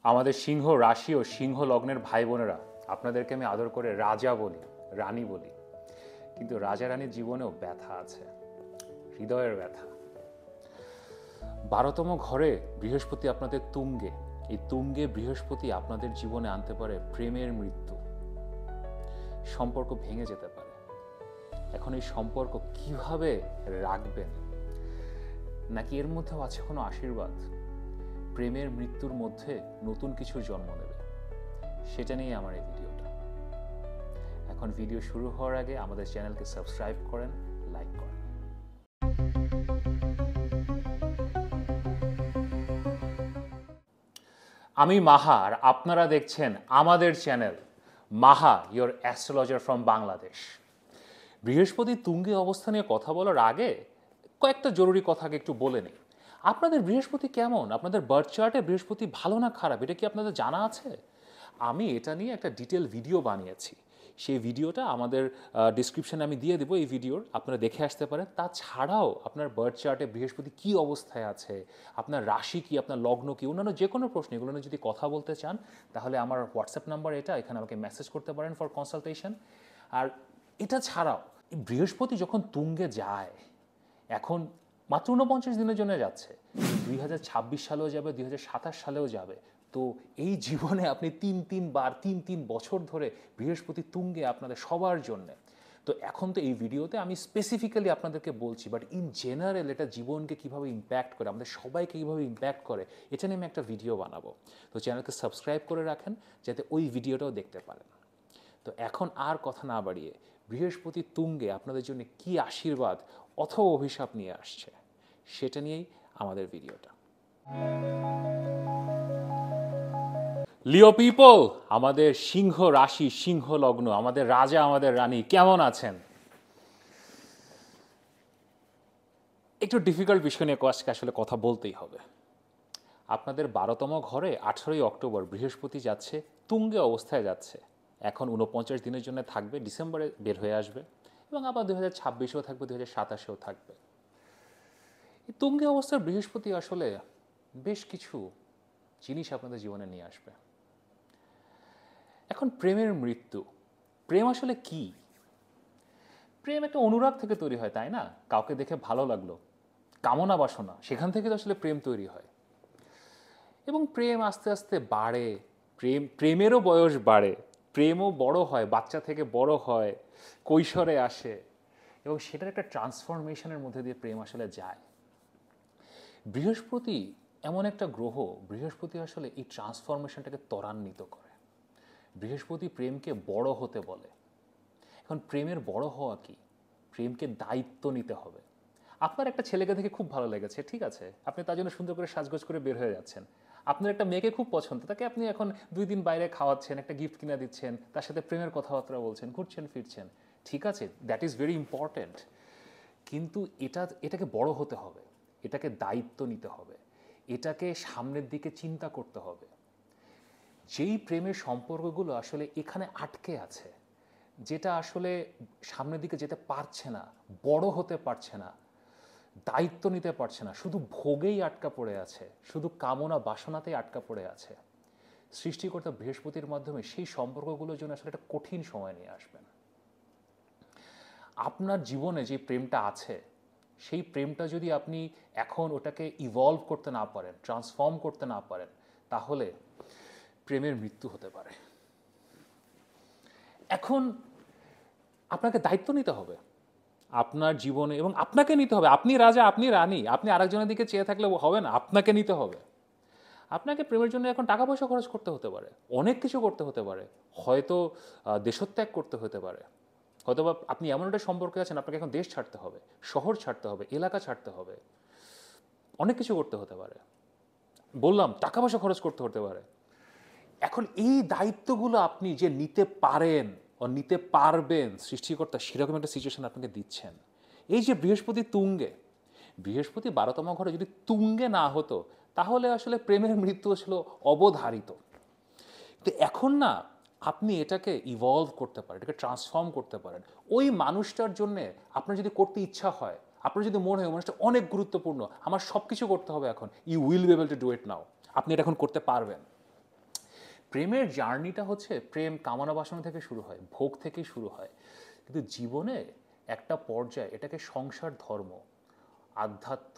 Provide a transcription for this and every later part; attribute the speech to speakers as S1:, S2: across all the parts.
S1: আমাদের সিংহ রাশি ও সিংহ লগ্নের ভাই বোনেরা, আপনাদেরকে আমি আদর করে রাজা বলি, রানী বলি, কিন্তু রাজা রানীর জীবনেও ব্যথা আছে, হৃদয়ের ব্যথা। 12তম ঘরে বৃহস্পতি আপনাদের তুঙ্গে, এই তুঙ্গে বৃহস্পতি আপনাদের জীবনে আনতে পারে প্রেমের মৃত্যু, সম্পর্ক ভেঙে যেতে পারে। এখন এই সম্পর্ক কিভাবে রাখবেন, নাকি এর মধ্যেও আছে কোনো আশীর্বাদ? প্রেমের মৃত্যুর মধ্যে নতুন কিছুর জন্ম নেবে, সেটা নিয়ে আমার এই ভিডিওটা। এখন ভিডিও শুরু হওয়ার আগে আমাদের চ্যানেলকে সাবস্ক্রাইব করেন, লাইক করেন। আমি মাহা, আর আপনারা দেখছেন আমাদের channel Maha, your astrologer from Bangladesh. বৃহস্পতি তুঙ্গে অবস্থা নিয়ে কথা বলার আগে কয়েকটা জরুরি কথাকে একটু বলে নিই। আপনাদের বৃহস্পতি কেমন? আপনাদের বার্থ চার্টে বৃহস্পতি ভালো না খারাপ, এটা কি আপনাদের জানা আছে? আমি এটা নিয়ে একটা ডিটেল ভিডিও বানিয়েছি। সেই ভিডিওটা আমাদের ডিসক্রিপশনে আমি দিয়ে দেবো, এই ভিডিওর আপনারা দেখে আসতে পারেন। তাছাড়াও আপনার বার্থ চার্টে বৃহস্পতি কী অবস্থায় আছে, আপনার রাশি কি, আপনার লগ্ন কি, অন্যান্য যে কোনো প্রশ্ন এগুলো নিয়ে যদি কথা বলতে চান, তাহলে আমার হোয়াটসঅ্যাপ নাম্বার এটা, এখানে আমাকে মেসেজ করতে পারেন ফর কনসালটেশন। আর এটা ছাড়াও বৃহস্পতি যখন তুঙ্গে যায়, এখন মাত্র 49 দিনের জন্য যাচ্ছে, 2026 সালেও যাবে, 2027 সালেও যাবে। তো এই জীবনে আপনি তিন তিন বছর ধরে বৃহস্পতি তুঙ্গে আপনাদের সবার জন্যে। তো এখন তো এই ভিডিওতে আমি স্পেসিফিক্যালি আপনাদেরকে বলছি, বাট ইন জেনারেল এটা জীবনকে কীভাবে ইম্প্যাক্ট করে, আমাদের সবাইকে কীভাবে ইম্প্যাক্ট করে, এটা নিয়ে আমি একটা ভিডিও বানাবো। তো চ্যানেলকে সাবস্ক্রাইব করে রাখেন যাতে ওই ভিডিওটাও দেখতে পারেন। তো এখন আর কথা না বাড়িয়ে, বৃহস্পতি তুঙ্গে আপনাদের জন্য কি আশীর্বাদ অথবা অভিশাপ নিয়ে আসছে, সেটা নিয়েই আমাদের ভিডিওটা। লিও পিপল, আমাদের সিংহ রাশি, সিংহ লগ্ন, আমাদের রাজা, আমাদের রানী কেমন আছেন? একটু ডিফিকাল্ট বিষয় নিয়ে আজকে আসলে কথা বলতেই হবে। আপনাদের 12তম ঘরে 18ই অক্টোবর বৃহস্পতি যাচ্ছে, তুঙ্গে অবস্থায় যাচ্ছে। এখন 49 দিনের জন্য থাকবে, ডিসেম্বরে বের হয়ে আসবে, এবং আবার 2026-এও থাকবে, 2027-এও থাকবে। এই তুঙ্গে অবস্থার বৃহস্পতি আসলে বেশ কিছু জিনিস আপনাদের জীবনে নিয়ে আসবে। এখন প্রেমের মৃত্যু, প্রেম আসলে কি? প্রেম একটা অনুরাগ থেকে তৈরি হয়, তাই না? কাউকে দেখে ভালো লাগলো, কামনা বাসনা, সেখান থেকে তো আসলে প্রেম তৈরি হয়। এবং প্রেম আস্তে আস্তে বাড়ে, প্রেমেরও বয়স বাড়ে, প্রেমও বড় হয়, বাচ্চা থেকে বড় হয়, কৈশোরে আসে, এবং সেটার একটা ট্রান্সফরমেশনের মধ্যে দিয়ে প্রেম আসলে যায়। বৃহস্পতি এমন একটা গ্রহ, বৃহস্পতি আসলে এই ট্রান্সফরমেশনটাকে ত্বরান্বিত করে। বৃহস্পতি প্রেমকে বড় হতে বলে। এখন প্রেমের বড় হওয়া কি? প্রেমকে দায়িত্ব নিতে হবে। আপনার একটা ছেলেকে দেখে খুব ভালো লেগেছে, ঠিক আছে, আপনি তার জন্য সুন্দর করে সাজগোজ করে বের হয়ে যাচ্ছেন। আপনার একটা মেয়েকে খুব পছন্দ, তাকে আপনি এখন 2 দিন বাইরে খাওয়াচ্ছেন, একটা গিফট কিনে দিচ্ছেন, তার সাথে প্রেমের কথাবার্তা বলছেন, ঘুরছেন ফিরছেন, ঠিক আছে, দ্যাট ইজ ভেরি ইম্পর্ট্যান্ট। কিন্তু এটাকে বড় হতে হবে, এটাকে দায়িত্ব নিতে হবে, এটাকে সামনের দিকে চিন্তা করতে হবে। যেই প্রেমের সম্পর্কগুলো আসলে এখানে আটকে আছে, যেটা আসলে সামনের দিকে যেতে পারছে না, বড় হতে পারছে না, দায়িত্ব নিতে পারছে না, শুধু ভোগেই আটকা পড়ে আছে, শুধু কামনা বাসনাতেই আটকা পড়ে আছে, সৃষ্টিকর্তা বৃহস্পতির মাধ্যমে সেই সম্পর্কগুলোর জন্য আসলে একটা কঠিন সময় নিয়ে আসবেন। আপনার জীবনে যে প্রেমটা আছে, সেই প্রেমটা যদি আপনি এখন ওটাকে ইভলভ করতে না পারেন, ট্রান্সফর্ম করতে না পারেন, তাহলে প্রেমের মৃত্যু হতে পারে। এখন আপনাকে দায়িত্ব নিতে হবে আপনার জীবনে, এবং আপনাকে নিতে হবে। আপনি রাজা, আপনি রানী, আপনি আরেকজনের দিকে চেয়ে থাকলে হবে না, আপনাকে নিতে হবে। আপনাকে প্রেমের জন্য এখন টাকা পয়সা খরচ করতে হতে পারে, অনেক কিছু করতে হতে পারে, হয়তো দেশত্যাগ করতে হতে পারে, হয়তো বা আপনি এমন একটা সম্পর্কে আছেন আপনাকে এখন দেশ ছাড়তে হবে, শহর ছাড়তে হবে, এলাকা ছাড়তে হবে, অনেক কিছু করতে হতে পারে। বললাম টাকা পয়সা খরচ করতে হতে পারে। এখন এই দায়িত্বগুলো আপনি যে নিতে পারেন ও নিতে পারবেন, সৃষ্টিকর্তা সেরকম একটা সিচুয়েশন আপনাকে দিচ্ছেন। এই যে বৃহস্পতি তুঙ্গে, বৃহস্পতি 12তম ঘরে যদি তুঙ্গে না হতো, তাহলে আসলে প্রেমের মৃত্যু ছিল অবধারিত। তো এখন না, আপনি এটাকে ইভলভ করতে পারেন, এটাকে ট্রান্সফর্ম করতে পারেন। ওই মানুষটার জন্যে আপনার যদি করতে ইচ্ছা হয়, আপনার যদি মনে হয় মানুষটা অনেক গুরুত্বপূর্ণ, আমার সব কিছু করতে হবে এখন, you will be able to do it now, আপনি এটা এখন করতে পারবেন। প্রেমের জার্নিটা হচ্ছে প্রেম কামনা বাসনা থেকে শুরু হয়, ভোগ থেকে শুরু হয়, কিন্তু জীবনে একটা পর্যায়ে এটাকে সংসার ধর্ম, আধ্যাত্ম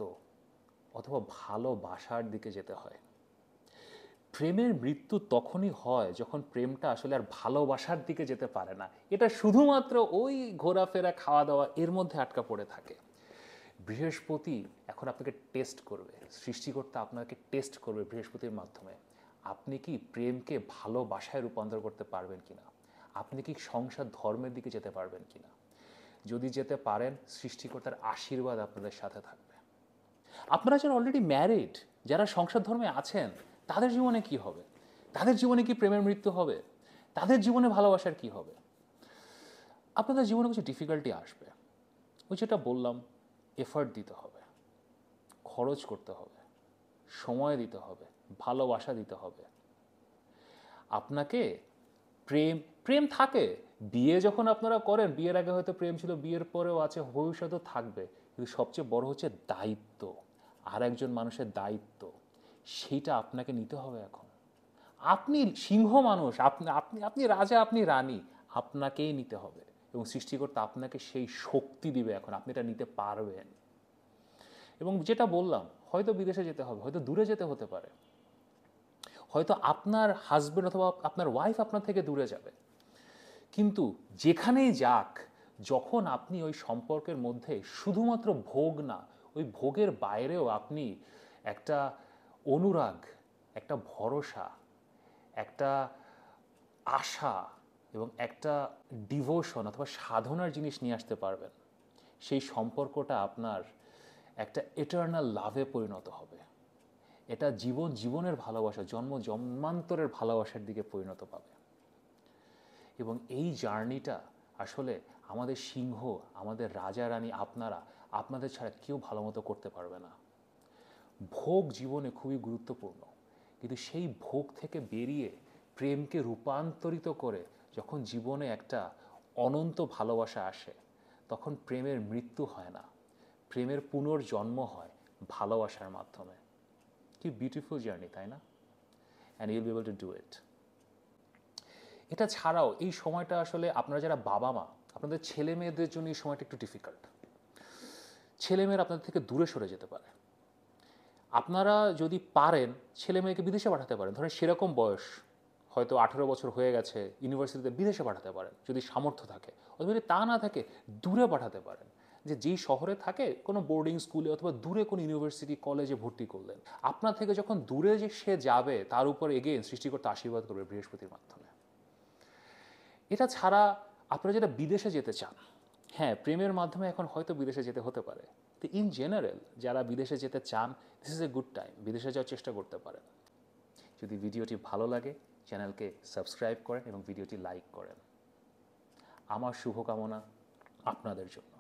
S1: অথবা ভালোবাসার দিকে যেতে হয়। প্রেমের মৃত্যু তখনই হয় যখন প্রেমটা আসলে আর ভালোবাসার দিকে যেতে পারে না, এটা শুধুমাত্র ওই ঘোরাফেরা খাওয়া দাওয়া এর মধ্যে আটকা পড়ে থাকে। বৃহস্পতি এখন আপনাকে টেস্ট করবে, সৃষ্টিকর্তা আপনাকে টেস্ট করবে বৃহস্পতির মাধ্যমে। আপনি কি প্রেমকে ভালোবাসায় রূপান্তর করতে পারবেন কিনা, আপনি কি সংসার ধর্মের দিকে যেতে পারবেন কিনা। যদি যেতে পারেন, সৃষ্টিকর্তার আশীর্বাদ আপনাদের সাথে থাকবে। আপনারা যারা অলরেডি ম্যারিড, যারা সংসার ধর্মে আছেন, তাদের জীবনে কি হবে? তাদের জীবনে কি প্রেমের মৃত্যু হবে? তাদের জীবনে ভালোবাসার কি হবে? আপনাদের জীবনে কিছু ডিফিকাল্টি আসবে, ওই যেটা বললাম, এফার্ট দিতে হবে, খরচ করতে হবে, সময় দিতে হবে, ভালোবাসা দিতে হবে। আপনাকে প্রেম প্রেম থাকে, বিয়ে যখন আপনারা করেন, বিয়ের আগে হয়তো প্রেম ছিল, বিয়ের পরেও আছে, ভবিষ্যতেও থাকবে, কিন্তু সবচেয়ে বড় হচ্ছে দায়িত্ব, আর একজন মানুষের দায়িত্ব, সেইটা আপনাকে নিতে হবে এখন। আপনি সিংহ মানুষ, আপনি আপনি আপনি রাজা, আপনি রানী, আপনাকেই নিতে হবে, এবং সৃষ্টিকর্তা আপনাকে সেই শক্তি দিবে এখন, আপনি এটা নিতে পারবেন। এবং যেটা বললাম, হয়তো বিদেশে যেতে হবে, হয়তো দূরে যেতে হতে পারে, হয়তো আপনার হাজব্যান্ড অথবা আপনার ওয়াইফ আপনার থেকে দূরে যাবে, কিন্তু যেখানেই যাক, যখন আপনি ওই সম্পর্কের মধ্যে শুধুমাত্র ভোগ না, ওই ভোগের বাইরেও আপনি একটা অনুরাগ, একটা ভরসা, একটা আশা এবং একটা ডিভোশন অথবা সাধনার জিনিস নিয়ে আসতে পারবেন, সেই সম্পর্কটা আপনার একটা এটার্নাল লাভে পরিণত হবে। এটা জীবনের ভালোবাসা, জন্মান্তরের ভালোবাসার দিকে পরিণত পাবে। এবং এই জার্নিটা আসলে আমাদের সিংহ, আমাদের রাজা রানী, আপনাদের ছাড়া কেউ ভালো মতো করতে পারবে না। ভোগ জীবনে খুবই গুরুত্বপূর্ণ, কিন্তু সেই ভোগ থেকে বেরিয়ে প্রেমকে রূপান্তরিত করে যখন জীবনে একটা অনন্ত ভালোবাসা আসে, তখন প্রেমের মৃত্যু হয় না, প্রেমের পুনর্জন্ম হয় ভালোবাসার মাধ্যমে। কি বিউটিফুল জার্নি, তাই না? And you'll be able to do ইট। এটা ছাড়াও এই সময়টা আসলে আপনারা যারা বাবা মা, আপনাদের ছেলে মেয়েদের জন্য এই সময়টা একটু ডিফিকাল্ট। ছেলেমেয়েরা আপনাদের থেকে দূরে সরে যেতে পারে। আপনারা যদি পারেন ছেলে মেয়েকে বিদেশে পাঠাতে পারেন, ধরেন সেরকম বয়স, হয়তো 18 বছর হয়ে গেছে, ইউনিভার্সিটিতে বিদেশে পাঠাতে পারেন যদি সামর্থ্য থাকে, অথবা যদি তা না থাকে দূরে পাঠাতে পারেন। যে যেই শহরে থাকে কোনো বোর্ডিং স্কুলে অথবা দূরে কোনো ইউনিভার্সিটি কলেজে ভর্তি করলেন, আপনার থেকে যখন দূরে যে সে যাবে, তার উপর এগেইন সৃষ্টিকর্তা আশীর্বাদ করবে বৃহস্পতির মাধ্যমে। এটা ছাড়া আপনারা যেটা বিদেশে যেতে চান, হ্যাঁ প্রেমের মাধ্যমে এখন হয়তো বিদেশে যেতে হতে পারে, তো ইন জেনারেল যারা বিদেশে যেতে চান, this is a good time, বিদেশে যাওয়ার চেষ্টা করতে পারেন। যদি ভিডিওটি ভালো লাগে, চ্যানেলকে সাবস্ক্রাইব করেন এবং ভিডিওটি লাইক করেন। আমার শুভকামনা আপনাদের জন্য।